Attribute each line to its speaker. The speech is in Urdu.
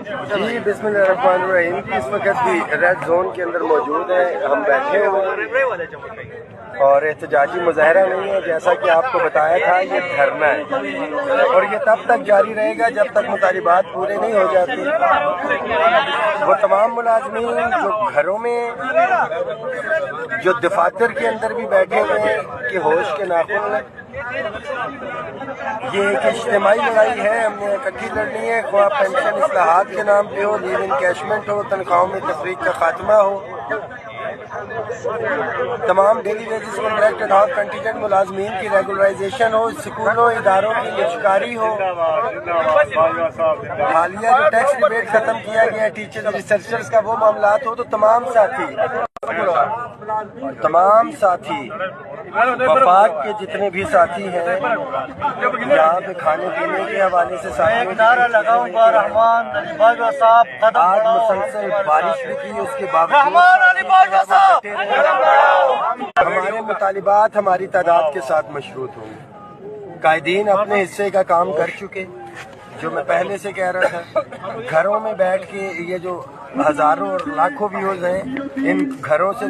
Speaker 1: جی بسم اللہ الرحمن الرحیم. اس وقت بھی ریڈ زون کے اندر موجود ہیں. ہم بیٹھے ہوئے اور احتجاجی مظاہرہ نہیں ہے، جیسا کہ آپ کو بتایا تھا یہ دھرنا ہے اور یہ تب تک جاری رہے گا جب تک مطالبات پورے نہیں ہو جاتے. وہ تمام ملازمین جو گھروں میں، جو دفاتر کے اندر بھی بیٹھے ہوئے ہیں کہ ہوش کے ناخن میں، یہ ایک اجتماعی لڑائی ہے. ہم نے اکٹھی لڑنی ہے، خواہ پینشن اصلاحات کے نام پہ ہو، لیو انکیشمنٹ ہو، تنخواہوں میں تفریق کا خاتمہ ہو، تمام ڈیلی ویجز کنٹریکٹڈ اور کنٹیجنٹ ملازمین کی ریگولرائزیشن ہو، سکولوں اداروں کی نجکاری ہو، حالیہ جو ٹیکس ریبیٹ ختم کیا گیا ٹیچرز اور ریسرچرز کا وہ معاملات ہو. تو تمام ساتھی وفاق کے جتنے بھی ساتھی ہیں یہاں پہ کھانے پینے کے حوالے سے آج مسلسل بارش بھی کی، اس کے باوجود ہمارے مطالبات ہماری تعداد کے ساتھ مشروط ہوں گے. قائدین اپنے حصے کا کام کر چکے، جو میں پہلے سے کہہ رہا تھا. گھروں میں بیٹھ کے یہ جو ہزاروں اور لاکھوں ویوز ہیں، ان گھروں سے